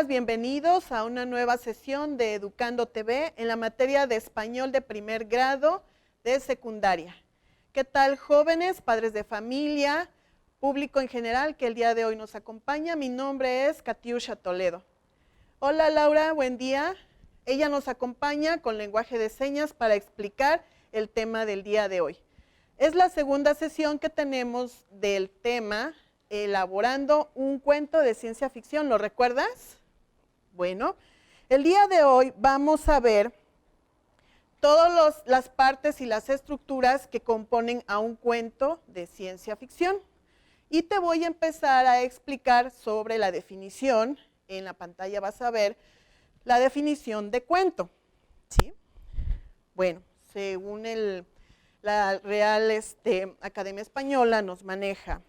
bienvenidos a una nueva sesión de Educando TV en la materia de español de primer grado de secundaria. ¿Qué tal, jóvenes, padres de familia, público en general que el día de hoy nos acompaña? Mi nombre es Katiusha Toledo. Hola Laura, buen día. Ella nos acompaña con lenguaje de señas para explicar el tema del día de hoy. Es la segunda sesión que tenemos del tema elaborando un cuento de ciencia ficción. ¿Lo recuerdas? Bueno, el día de hoy vamos a ver todas las partes y las estructuras que componen a un cuento de ciencia ficción. Y te voy a empezar a explicar sobre la definición. En la pantalla vas a ver la definición de cuento, ¿sí? Bueno, según la Real Academia Española nos maneja.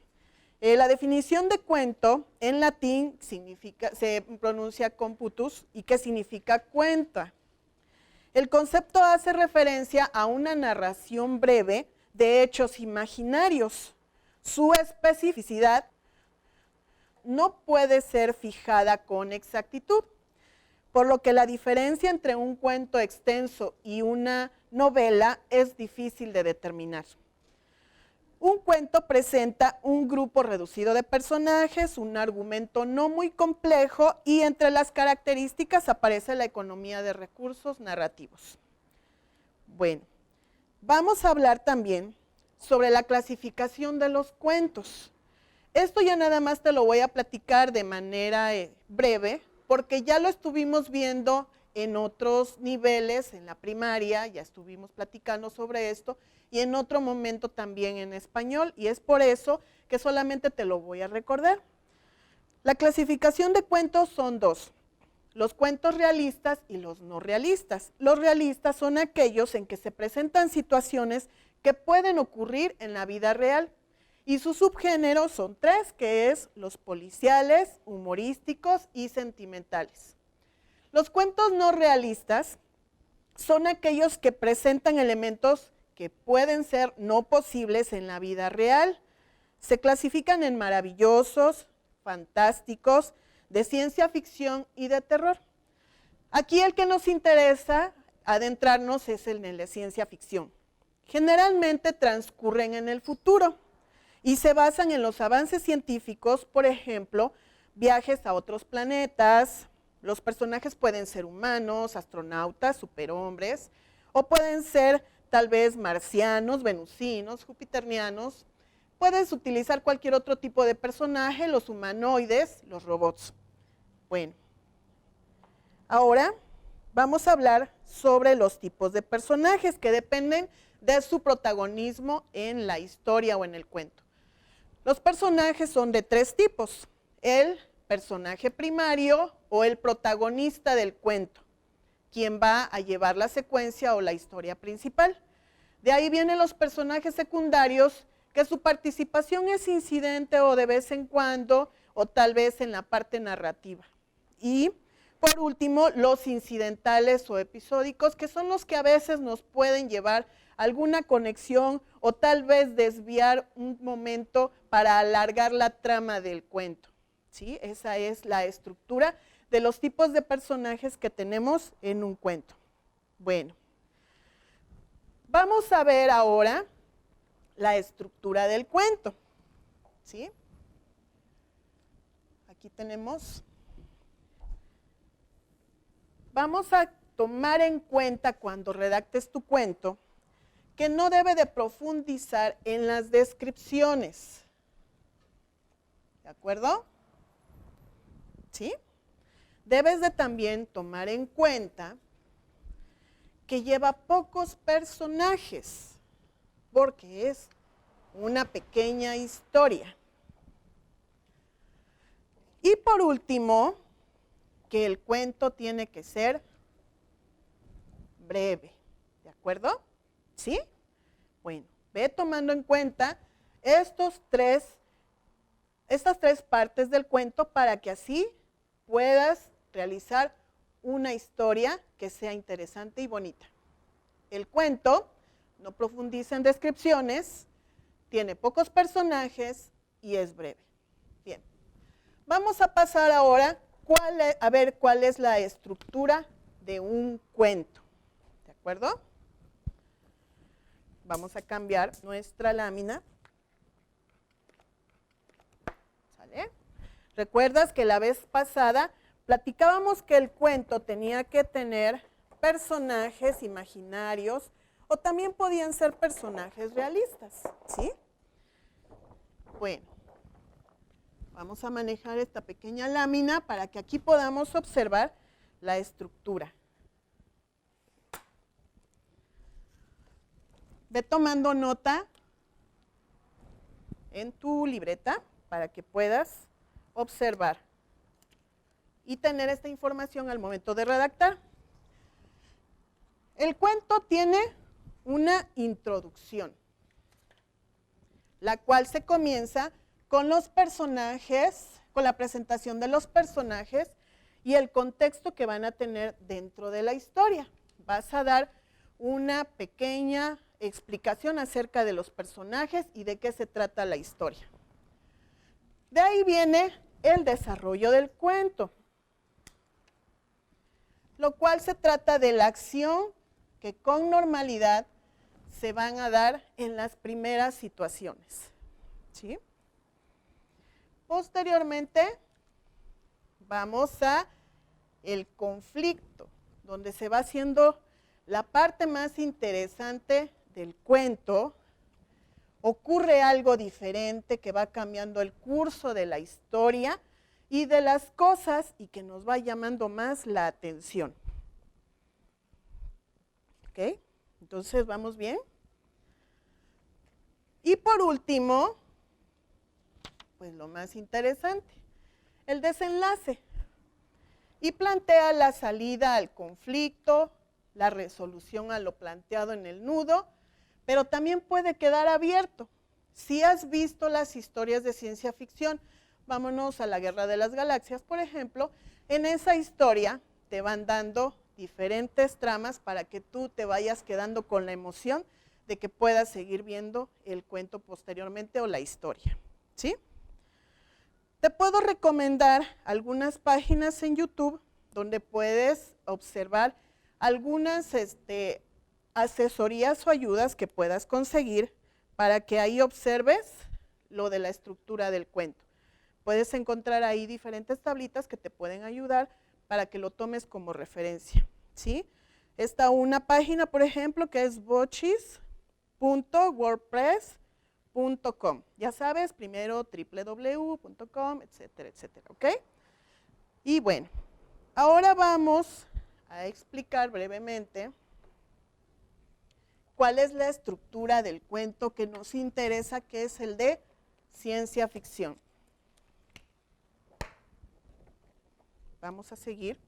La definición de cuento en latín se pronuncia computus y que significa cuenta. El concepto hace referencia a una narración breve de hechos imaginarios. Su especificidad no puede ser fijada con exactitud, por lo que la diferencia entre un cuento extenso y una novela es difícil de determinar. Un cuento presenta un grupo reducido de personajes, un argumento no muy complejo y entre las características aparece la economía de recursos narrativos. Bueno, vamos a hablar también sobre la clasificación de los cuentos. Esto ya nada más te lo voy a platicar de manera breve, porque ya lo estuvimos viendo en otros niveles, en la primaria, ya estuvimos platicando sobre esto, y en otro momento también en español, y es por eso que solamente te lo voy a recordar. La clasificación de cuentos son dos, los cuentos realistas y los no realistas. Los realistas son aquellos en que se presentan situaciones que pueden ocurrir en la vida real, y sus subgéneros son tres, que es los policiales, humorísticos y sentimentales. Los cuentos no realistas son aquellos que presentan elementos que pueden ser no posibles en la vida real. Se clasifican en maravillosos, fantásticos, de ciencia ficción y de terror. Aquí el que nos interesa adentrarnos es el de la ciencia ficción. Generalmente transcurren en el futuro y se basan en los avances científicos, por ejemplo, viajes a otros planetas. Los personajes pueden ser humanos, astronautas, superhombres, o pueden ser tal vez marcianos, venusinos, jupiternianos. Puedes utilizar cualquier otro tipo de personaje, los humanoides, los robots. Bueno, ahora vamos a hablar sobre los tipos de personajes que dependen de su protagonismo en la historia o en el cuento. Los personajes son de tres tipos: el personaje primario o el protagonista del cuento, quien va a llevar la secuencia o la historia principal. De ahí vienen los personajes secundarios, que su participación es incidente o de vez en cuando, o tal vez en la parte narrativa. Y por último, los incidentales o episódicos, que son los que a veces nos pueden llevar alguna conexión o tal vez desviar un momento para alargar la trama del cuento. ¿Sí? Esa es la estructura de los tipos de personajes que tenemos en un cuento. Bueno, vamos a ver ahora la estructura del cuento. ¿Sí? Aquí tenemos. Vamos a tomar en cuenta cuando redactes tu cuento que no debe de profundizar en las descripciones. ¿De acuerdo? ¿Sí? Debes de también tomar en cuenta que lleva pocos personajes, porque es una pequeña historia. Y por último, que el cuento tiene que ser breve. ¿De acuerdo? ¿Sí? Bueno, ve tomando en cuenta estas tres partes del cuento para que así puedas realizar una historia que sea interesante y bonita. El cuento no profundiza en descripciones, tiene pocos personajes y es breve. Bien, vamos a pasar ahora a ver cuál es la estructura de un cuento. ¿De acuerdo? Vamos a cambiar nuestra lámina. ¿Sale? ¿Recuerdas que la vez pasada platicábamos que el cuento tenía que tener personajes imaginarios o también podían ser personajes realistas? ¿Sí? Bueno, vamos a manejar esta pequeña lámina para que aquí podamos observar la estructura. Ve tomando nota en tu libreta para que puedas observar y tener esta información al momento de redactar. El cuento tiene una introducción, la cual se comienza con los personajes, con la presentación de los personajes y el contexto que van a tener dentro de la historia. Vas a dar una pequeña explicación acerca de los personajes y de qué se trata la historia. De ahí viene el desarrollo del cuento, lo cual se trata de la acción que con normalidad se van a dar en las primeras situaciones. ¿Sí? Posteriormente, vamos a el conflicto, donde se va haciendo la parte más interesante del cuento. Ocurre algo diferente que va cambiando el curso de la historia y de las cosas y que nos va llamando más la atención. ¿Ok? Entonces, ¿vamos bien? Y por último, pues lo más interesante, el desenlace. Y plantea la salida al conflicto, la resolución a lo planteado en el nudo, pero también puede quedar abierto. Si has visto las historias de ciencia ficción, vámonos a la Guerra de las Galaxias, por ejemplo, en esa historia te van dando diferentes tramas para que tú te vayas quedando con la emoción de que puedas seguir viendo el cuento posteriormente o la historia. ¿Sí? Te puedo recomendar algunas páginas en YouTube donde puedes observar algunas asesorías o ayudas que puedas conseguir para que ahí observes lo de la estructura del cuento. Puedes encontrar ahí diferentes tablitas que te pueden ayudar para que lo tomes como referencia. ¿Sí? Está una página, por ejemplo, que es bochis.wordpress.com. Ya sabes, primero www.com, etcétera, etcétera. ¿Ok? Y bueno, ahora vamos a explicar brevemente cuál es la estructura del cuento que nos interesa, que es el de ciencia ficción. Vamos a seguir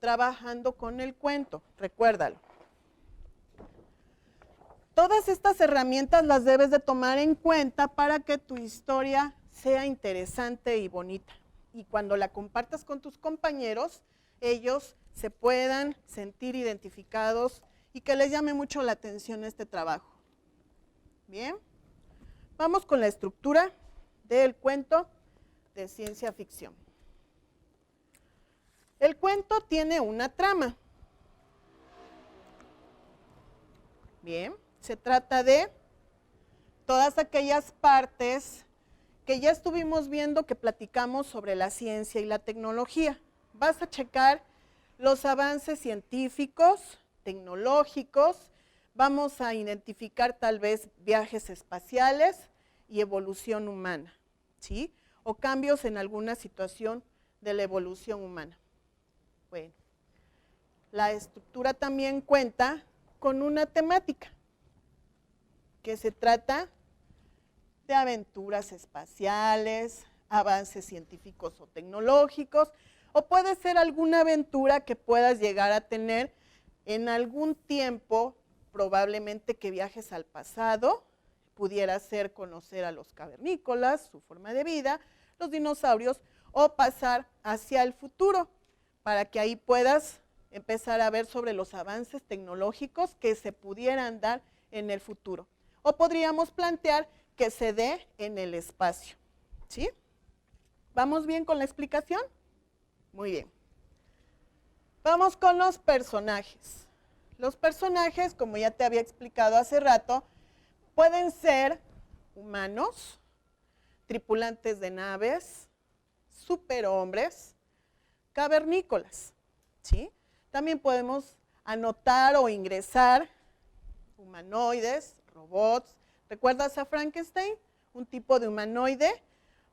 trabajando con el cuento, recuérdalo. Todas estas herramientas las debes de tomar en cuenta para que tu historia sea interesante y bonita. Y cuando la compartas con tus compañeros, ellos se puedan sentir identificados y que les llame mucho la atención este trabajo. Bien, vamos con la estructura del cuento de ciencia ficción. El cuento tiene una trama. Bien, se trata de todas aquellas partes que ya estuvimos viendo que platicamos sobre la ciencia y la tecnología. Vas a checar los avances científicos, tecnológicos, vamos a identificar tal vez viajes espaciales y evolución humana, ¿sí? O cambios en alguna situación de la evolución humana. Bueno, la estructura también cuenta con una temática, que se trata de aventuras espaciales, avances científicos o tecnológicos, o puede ser alguna aventura que puedas llegar a tener en algún tiempo, probablemente que viajes al pasado, pudiera ser conocer a los cavernícolas, su forma de vida, los dinosaurios, o pasar hacia el futuro, para que ahí puedas empezar a ver sobre los avances tecnológicos que se pudieran dar en el futuro. O podríamos plantear que se dé en el espacio. ¿Sí? ¿Vamos bien con la explicación? Muy bien. Vamos con los personajes. Los personajes, como ya te había explicado hace rato, pueden ser humanos, tripulantes de naves, superhombres, cavernícolas, ¿sí? También podemos anotar o ingresar humanoides, robots. ¿Recuerdas a Frankenstein? Un tipo de humanoide,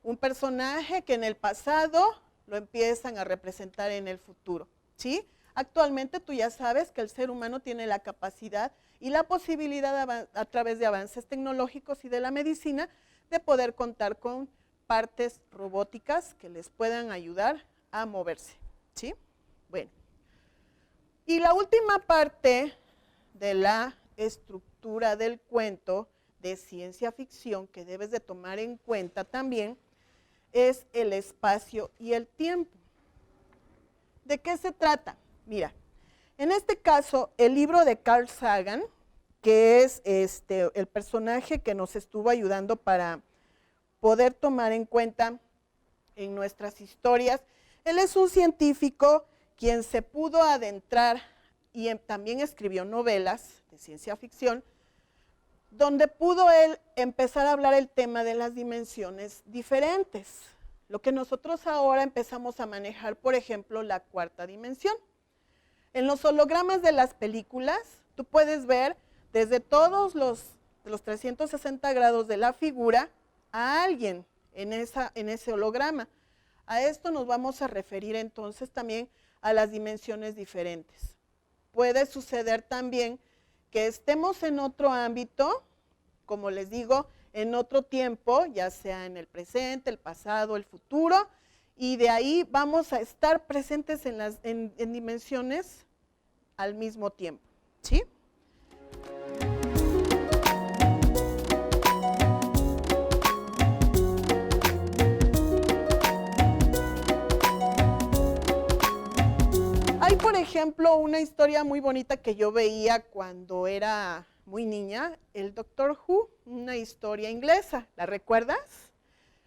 un personaje que en el pasado lo empiezan a representar en el futuro, ¿sí? Actualmente tú ya sabes que el ser humano tiene la capacidad y la posibilidad a través de avances tecnológicos y de la medicina de poder contar con partes robóticas que les puedan ayudar a moverse, ¿sí? Bueno, y la última parte de la estructura del cuento de ciencia ficción que debes de tomar en cuenta también es el espacio y el tiempo. ¿De qué se trata? Mira, en este caso, el libro de Carl Sagan, que es el personaje que nos estuvo ayudando para poder tomar en cuenta en nuestras historias, él es un científico quien se pudo adentrar y también escribió novelas de ciencia ficción, donde pudo él empezar a hablar el tema de las dimensiones diferentes. Lo que nosotros ahora empezamos a manejar, por ejemplo, la cuarta dimensión. En los hologramas de las películas, tú puedes ver desde todos los 360 grados de la figura a alguien en ese holograma. A esto nos vamos a referir entonces también a las dimensiones diferentes. Puede suceder también que estemos en otro ámbito, como les digo, en otro tiempo, ya sea en el presente, el pasado, el futuro, y de ahí vamos a estar presentes en dimensiones al mismo tiempo, ¿sí? Hay, por ejemplo, una historia muy bonita que yo veía cuando era muy niña, el Doctor Who, una historia inglesa. ¿La recuerdas?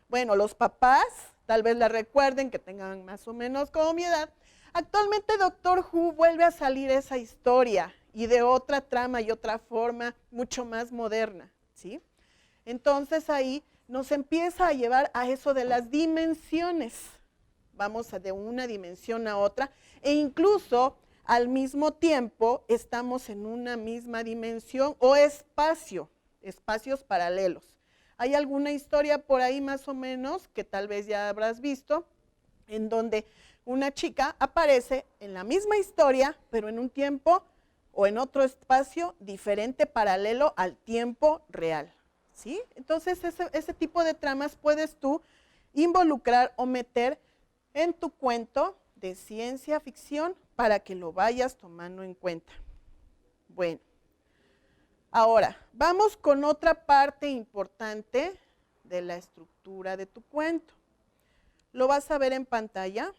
Bueno, los papás tal vez la recuerden, que tengan más o menos como mi edad. Actualmente Doctor Who vuelve a salir esa historia y de otra trama y otra forma mucho más moderna, ¿sí? Entonces ahí nos empieza a llevar a eso de las dimensiones. Vamos de una dimensión a otra e incluso al mismo tiempo estamos en una misma dimensión o espacio, espacios paralelos. ¿Hay alguna historia por ahí más o menos que tal vez ya habrás visto en donde una chica aparece en la misma historia pero en un tiempo o en otro espacio diferente paralelo al tiempo real? ¿Sí? Entonces ese tipo de tramas puedes tú involucrar o meter en tu cuento de ciencia ficción para que lo vayas tomando en cuenta. Bueno, ahora vamos con otra parte importante de la estructura de tu cuento. Lo vas a ver en pantalla.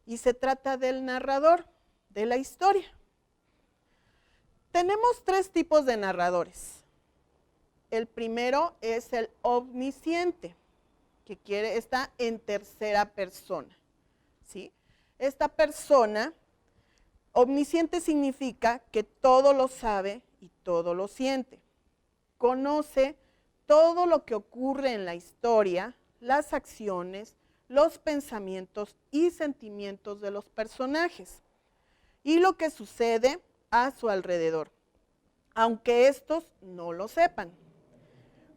Y se trata del narrador de la historia. Tenemos tres tipos de narradores. El primero es el omnisciente, que está en tercera persona, ¿sí? Esta persona, omnisciente significa que todo lo sabe y todo lo siente. Conoce todo lo que ocurre en la historia, las acciones, los pensamientos y sentimientos de los personajes y lo que sucede a su alrededor, aunque estos no lo sepan.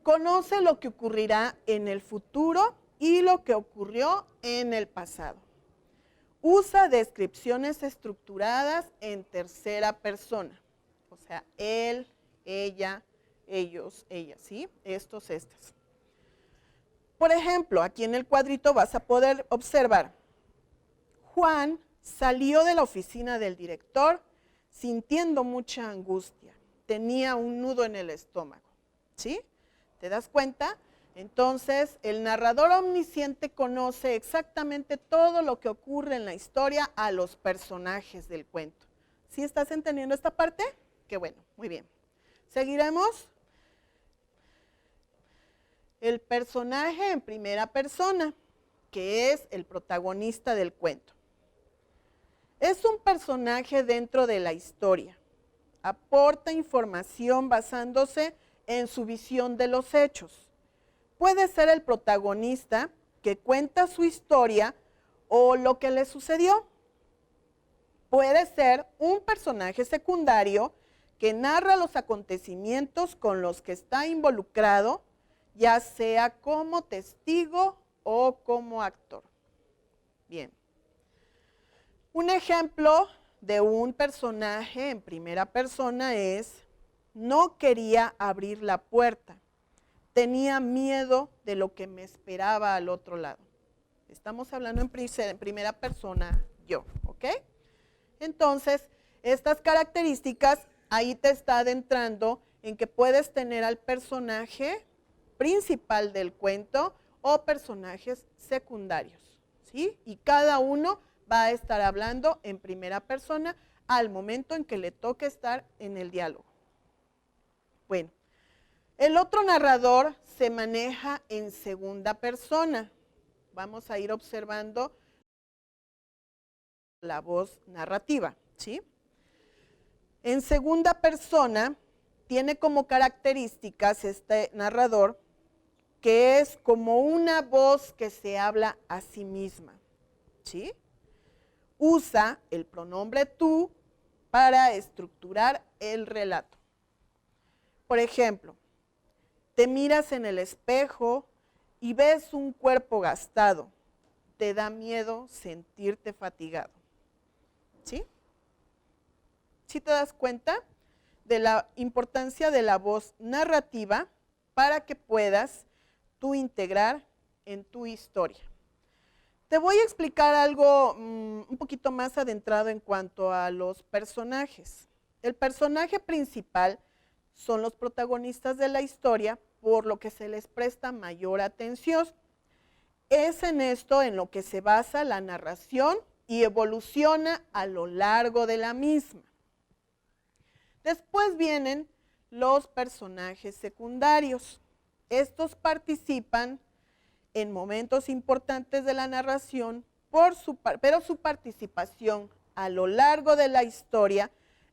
Conoce lo que ocurrirá en el futuro y lo que ocurrió en el pasado. Usa descripciones estructuradas en tercera persona, o sea, él, ella, ellos, ellas, ¿sí? Estos, estas. Por ejemplo, aquí en el cuadrito vas a poder observar, Juan salió de la oficina del director sintiendo mucha angustia, tenía un nudo en el estómago, ¿sí? ¿Te das cuenta? Entonces, el narrador omnisciente conoce exactamente todo lo que ocurre en la historia a los personajes del cuento. ¿Sí estás entendiendo esta parte? Qué bueno, muy bien. Seguiremos. el personaje en primera persona, que es el protagonista del cuento. Es un personaje dentro de la historia. Aporta información basándose en su visión de los hechos. Puede ser el protagonista que cuenta su historia o lo que le sucedió. Puede ser un personaje secundario que narra los acontecimientos con los que está involucrado, ya sea como testigo o como actor. Bien. Un ejemplo de un personaje en primera persona es: no quería abrir la puerta, tenía miedo de lo que me esperaba al otro lado. Estamos hablando en primera persona yo, ¿ok? Entonces, estas características ahí te está adentrando en que puedes tener al personaje principal del cuento o personajes secundarios, ¿sí? Y cada uno va a estar hablando en primera persona al momento en que le toque estar en el diálogo. Bueno, el otro narrador se maneja en segunda persona. Vamos a ir observando la voz narrativa, ¿sí? En segunda persona tiene como características este narrador que es como una voz que se habla a sí misma, ¿sí? Usa el pronombre tú para estructurar el relato. Por ejemplo, te miras en el espejo y ves un cuerpo gastado. Te da miedo sentirte fatigado. ¿Sí? ¿Sí te das cuenta de la importancia de la voz narrativa para que puedas tú integrar en tu historia? Te voy a explicar algo un poquito más adentrado en cuanto a los personajes. El personaje principal son los protagonistas de la historia, por lo que se les presta mayor atención. Es en esto en lo que se basa la narración y evoluciona a lo largo de la misma. Después vienen los personajes secundarios. Estos participan en momentos importantes de la narración, pero su participación a lo largo de la historia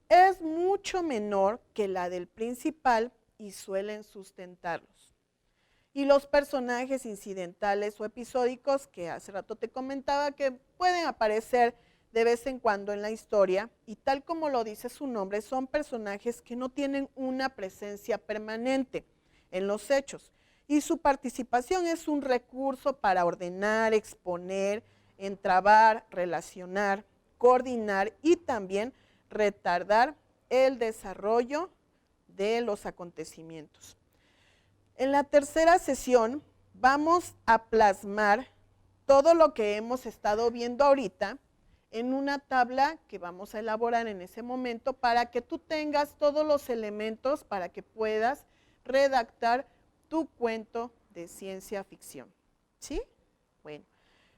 es mucho menor que la del principal y suelen sustentarlos. Y los personajes incidentales o episódicos, que hace rato te comentaba que pueden aparecer de vez en cuando en la historia, y tal como lo dice su nombre, son personajes que no tienen una presencia permanente en los hechos. Y su participación es un recurso para ordenar, exponer, entrabar, relacionar, coordinar y también retardar el desarrollo de los acontecimientos. En la tercera sesión vamos a plasmar todo lo que hemos estado viendo ahorita en una tabla que vamos a elaborar en ese momento para que tú tengas todos los elementos para que puedas redactar tu cuento de ciencia ficción. ¿Sí? Bueno,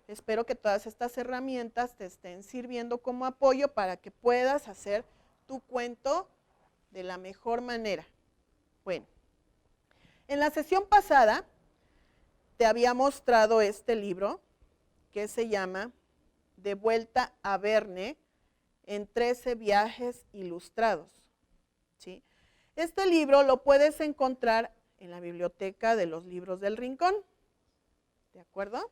espero que todas estas herramientas te estén sirviendo como apoyo para que puedas hacer tu cuento de la mejor manera. Bueno, en la sesión pasada te había mostrado este libro que se llama De vuelta a Verne en 13 viajes ilustrados. ¿Sí? Este libro lo puedes encontrar en la biblioteca de los libros del Rincón. ¿De acuerdo?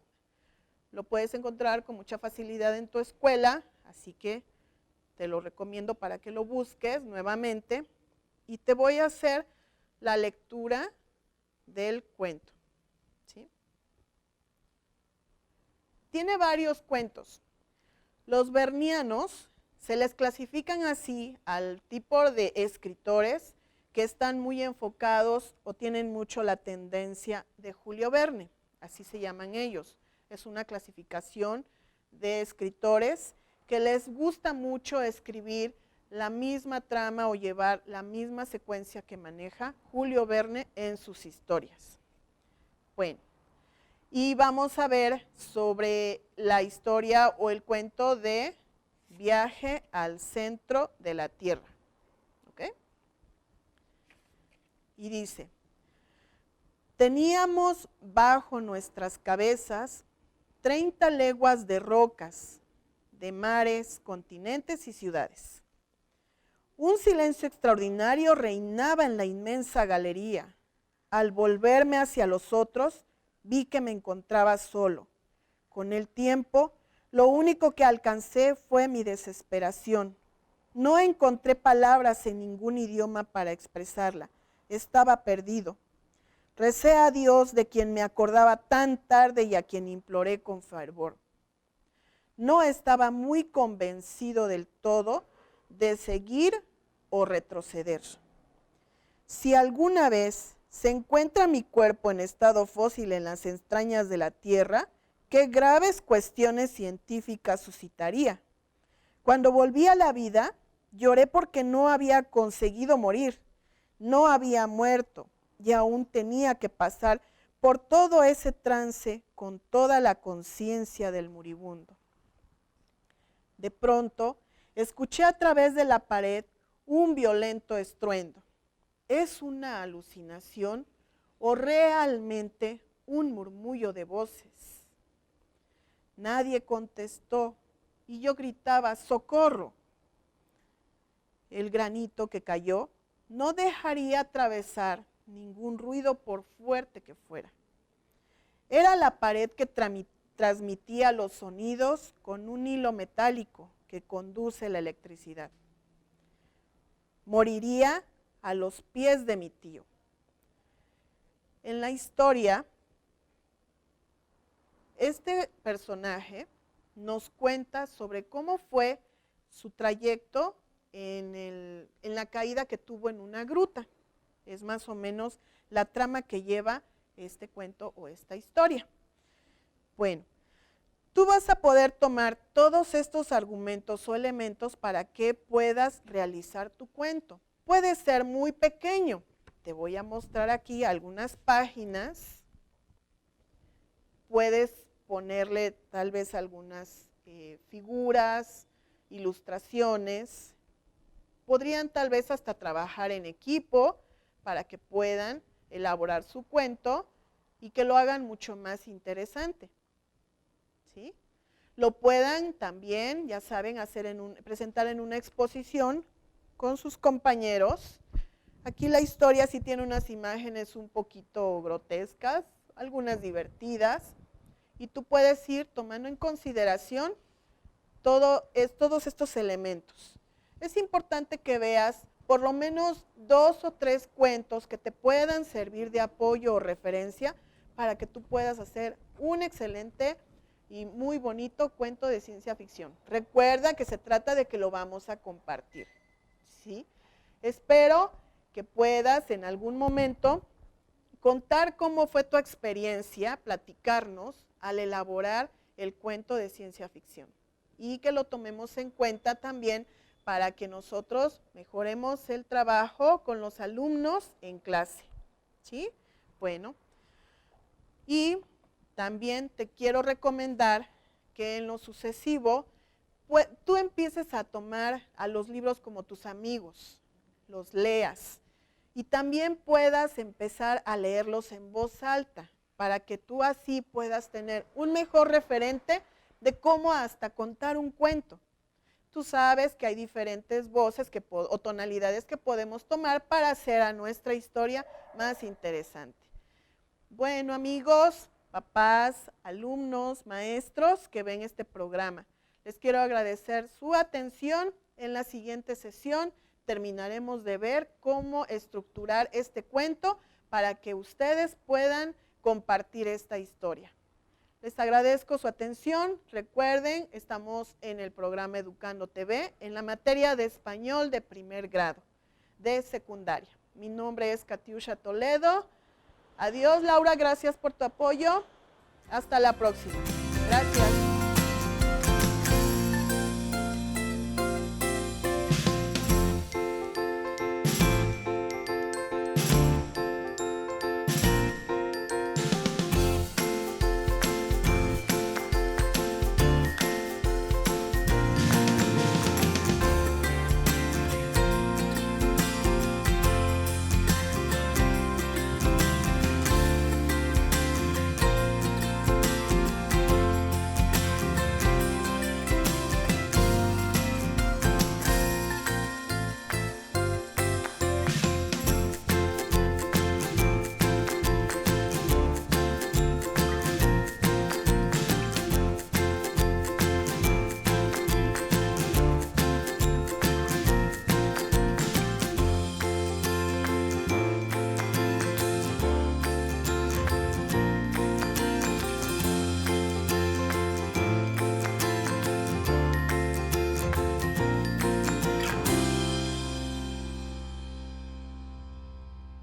Lo puedes encontrar con mucha facilidad en tu escuela, así que te lo recomiendo para que lo busques nuevamente. Y te voy a hacer la lectura del cuento. ¿Sí? Tiene varios cuentos. Los vernianos se les clasifican así al tipo de escritores que están muy enfocados o tienen mucho la tendencia de Julio Verne, así se llaman ellos. Es una clasificación de escritores que les gusta mucho escribir la misma trama o llevar la misma secuencia que maneja Julio Verne en sus historias. Bueno, y vamos a ver sobre la historia o el cuento de Viaje al centro de la Tierra. ¿Ok? Y dice, Teníamos bajo nuestras cabezas 30 leguas de rocas, de mares, continentes y ciudades. Un silencio extraordinario reinaba en la inmensa galería. Al volverme hacia los otros, vi que me encontraba solo. Con el tiempo, lo único que alcancé fue mi desesperación. No encontré palabras en ningún idioma para expresarla. Estaba perdido. Recé a Dios, de quien me acordaba tan tarde y a quien imploré con fervor. No estaba muy convencido del todo de seguir o retroceder. Si alguna vez se encuentra mi cuerpo en estado fósil en las entrañas de la Tierra, qué graves cuestiones científicas suscitaría. Cuando volví a la vida, lloré porque no había conseguido morir, no había muerto y aún tenía que pasar por todo ese trance con toda la conciencia del moribundo. De pronto, escuché a través de la pared un violento estruendo. ¿Es una alucinación o realmente un murmullo de voces? Nadie contestó y yo gritaba, ¡socorro! El granito que cayó no dejaría atravesar ningún ruido por fuerte que fuera. Era la pared que transmitía los sonidos con un hilo metálico que conduce la electricidad. Moriría a los pies de mi tío. En la historia, este personaje nos cuenta sobre cómo fue su trayecto en la caída que tuvo en una gruta. Es más o menos la trama que lleva este cuento o esta historia. Bueno, tú vas a poder tomar todos estos argumentos o elementos para que puedas realizar tu cuento. Puede ser muy pequeño. Te voy a mostrar aquí algunas páginas. Puedes ponerle tal vez algunas figuras, ilustraciones. Podrían tal vez hasta trabajar en equipo para que puedan elaborar su cuento y que lo hagan mucho más interesante. ¿Sí? Lo puedan también, ya saben, presentar en una exposición con sus compañeros. Aquí la historia sí tiene unas imágenes un poquito grotescas, algunas divertidas, y tú puedes ir tomando en consideración todos estos elementos. Es importante que veas por lo menos 2 o 3 cuentos que te puedan servir de apoyo o referencia para que tú puedas hacer un excelente y muy bonito cuento de ciencia ficción. Recuerda que se trata de que lo vamos a compartir, ¿sí? Espero que puedas en algún momento contar cómo fue tu experiencia, platicarnos al elaborar el cuento de ciencia ficción y que lo tomemos en cuenta también para que nosotros mejoremos el trabajo con los alumnos en clase, ¿sí? Bueno, y también te quiero recomendar que en lo sucesivo tú empieces a tomar a los libros como tus amigos, los leas y también puedas empezar a leerlos en voz alta para que tú así puedas tener un mejor referente de cómo hasta contar un cuento. Tú sabes que hay diferentes voces o tonalidades que podemos tomar para hacer a nuestra historia más interesante. Bueno, amigos, papás, alumnos, maestros que ven este programa, les quiero agradecer su atención. En la siguiente sesión terminaremos de ver cómo estructurar este cuento para que ustedes puedan compartir esta historia. Les agradezco su atención. Recuerden, estamos en el programa Educando TV en la materia de español de primer grado, de secundaria. Mi nombre es Katiusha Toledo. Adiós, Laura, gracias por tu apoyo. Hasta la próxima. Gracias.